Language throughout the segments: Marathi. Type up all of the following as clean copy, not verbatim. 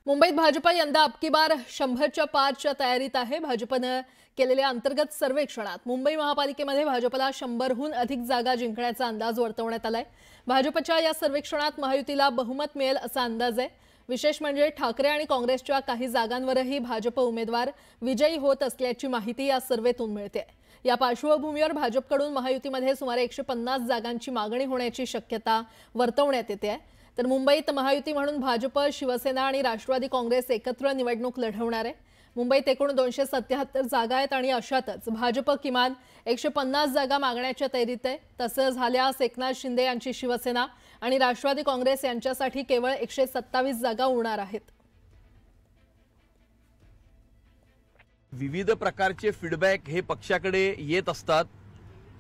मुंबईत भाजपा यंदा अबकी बार 100च्या पारच्या तयारीत आहे। भाजपनं केलेल्या अंतर्गत सर्वेक्षणात मुंबई महापालिकेमध्ये भाजपला 100हून अधिक जागा जिंकण्याचा अंदाज वर्तवण्यात आलाय। भाजपच्या या सर्वेक्षणात महायुतीला बहुमत मिळेल असा अंदाज आहे। विशेष म्हणजे ठाकरे आणि काँग्रेसच्या काही जागांवरही भाजप उमेदवार विजयी होत असल्याची माहिती या सर्वेतून मिळते। या पार्श्वभूमीवर भाजपकडून महायुतीमध्ये सुमारे 150 जागांची मागणी होण्याची शक्यता वर्तवण्यात येते। तर मुंबईत महायुती म्हणून भाजप, शिवसेना आणि राष्ट्रवादी काँग्रेस एकत्र निवडणूक लढवणार आहे। मुंबईत एकूण 277 जागा आहेत आणि अशातच भाजप किमान 150 जागा मागण्याच्या तयारीत आहे। तसं झाल्यास एकनाथ शिंदे यांची शिवसेना आणि राष्ट्रवादी काँग्रेस यांच्यासाठी केवळ 127 जागा उरणार आहेत। विविध प्रकारचे फीडबॅक हे पक्षाकडे येत असतात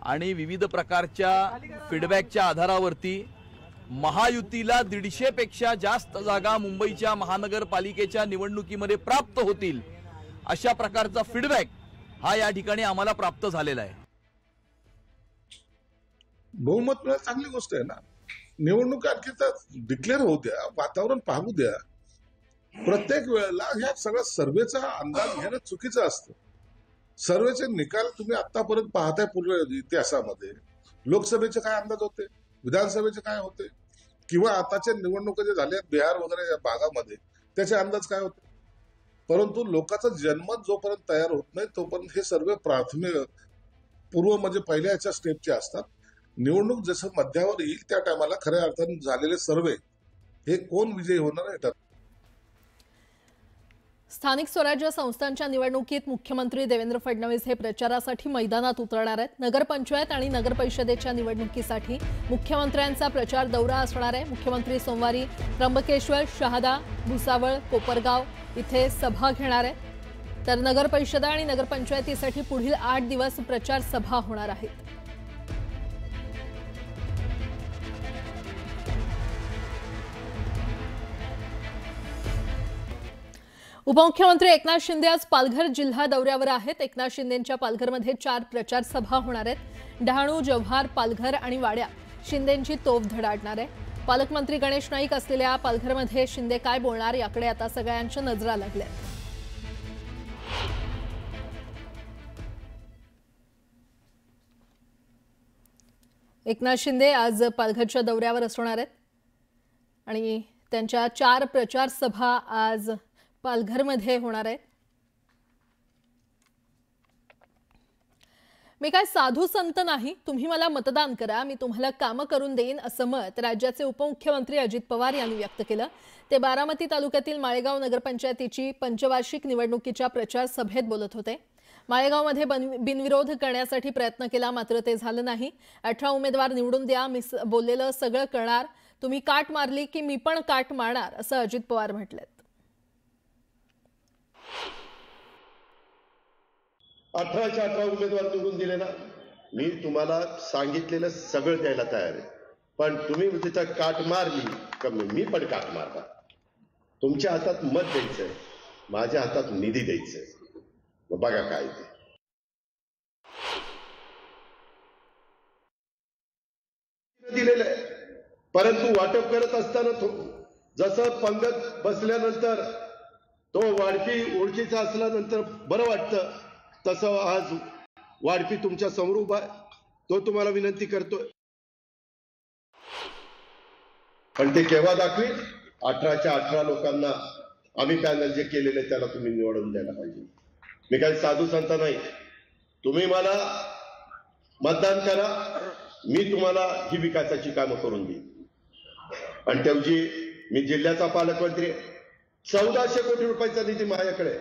आणि विविध प्रकारच्या फीडबॅकच्या आधारावरती महायुतीला 150 पेक्षा जास्त जागा मुंबईच्या महानगरपालिकेच्या निवडणुकीमध्ये प्राप्त होतील अशा प्रकारचा फीडबॅक हा या ठिकाणी आम्हाला प्राप्त झालेला आहे। बहुमत मिळालं चांगली गोष्ट आहे ना। निवडणूक आणखी डिक्लेअर होऊ द्या, वातावरण पाहू द्या। प्रत्येक वेळेला ह्या सगळ्या सर्वेचा अंदाज घेणं चुकीचं असतं। सर्वेचे निकाल तुम्ही आतापर्यंत पाहताय पूर्व इतिहासामध्ये लोकसभेचे काय अंदाज होते, विधानसभेचे काय होते, किंवा आताच्या निवडणुका जे झाल्या बिहार वगैरे या भागामध्ये त्याचे अंदाज काय होते। परंतु लोकांचा जनमत जोपर्यंत तयार होत नाही तोपर्यंत हे सर्वे प्राथमिक पूर्व म्हणजे पहिल्या याच्या स्टेपचे असतात। निवडणूक जसं मध्यावर येईल त्या टायमाला खऱ्या अर्थाने झालेले सर्वे हे कोण विजयी होणार आहे। स्थानिक स्वराज्य संस्थांच्या निवडणुकीत मुख्यमंत्री देवेंद्र फडणवीस हे प्रचारासाठी मैदानात उतरणार आहेत। नगरपंचायत आणि नगरपरिषदेच्या निवडणुकीसाठी मुख्यमंत्र्यांचा प्रचार दौरा असणार आहे। मुख्यमंत्री सोमवारी त्र्यंबकेश्वर, शहादा, भुसावळ, कोपरगाव इथे सभा घेणार आहेत। तर नगरपरिषदा आणि नगरपंचायतीसाठी पुढील 8 दिवस प्रचार सभा होणार आहेत। उपमुख्यमंत्री एकनाथ शिंदे आज पालघर जिल्हा दौऱ्यावर आहेत। एकनाथ शिंदेंच्या पालघरमध्ये 4 प्रचार सभा होणार आहेत। डहाणू, जव्हार, पालघर आणि वाड्या शिंदेंची तोफ धडाडणार आहे। पालकमंत्री गणेश नाईक असलेल्या पालघरमध्ये शिंदे काय बोलणार याकडे आता सगळ्यांच्या नजरा लागल्यात। एकनाथ शिंदे आज पालघरच्या दौऱ्यावर असणार आहेत आणि त्यांच्या 4 प्रचार सभा आज पालघरमध्ये होणार आहे। मी काय साधू संत नाही, तुम्ही मला मतदान करा, मी तुम्हाला कामं करून देईन असं मत राज्याचे उपमुख्यमंत्री अजित पवार यांनी व्यक्त केलं। ते बारामती तालुक्यातील माळेगाव नगरपंचायतीची पंचवार्षिक निवडणुकीच्या प्रचार सभेत बोलत होते। माळेगावमध्ये बिनविरोध करण्यासाठी प्रयत्न केला मात्र ते झालं नाही। 18 उमेदवार निवडून द्या, मी बोललेलं सगळं करणार, तुम्ही काट मारली की मी पण काट मारणार असं अजित पवार म्हटलेत। 18च्या 18 उमेदवार निवडून दिले ना, मी तुम्हाला सांगितलेलं सगळं द्यायला तयार आहे, पण तुम्ही तिथं काट मारली का मी पण काट मारणार। तुमच्या हातात मत द्यायचंय, माझ्या हातात निधी द्यायचंय, मग बघा काय ते। दिलेलं आहे, परंतु वाटप करत असताना जसं पंगत बसल्यानंतर तो वाढपी ओळखीचा असल्यानंतर बरं वाटतं, तसं आज वाढपी तुमच्या समोर उभा आहे, तो तुम्हाला विनंती करतोय। पण ते केव्हा दाखवी? 18च्या 18 लोकांना आम्ही पॅनल जे केलेले त्याला तुम्ही निवडून द्यायला पाहिजे। मी काही साधू संत नाही, तुम्ही मला मतदान करा, मी तुम्हाला ही विकासाची कामं करून देईन। आणि तेवढी मी जिल्ह्याचा पालकमंत्री, 1400 कोटी रुपयाचा निधी माझ्याकडे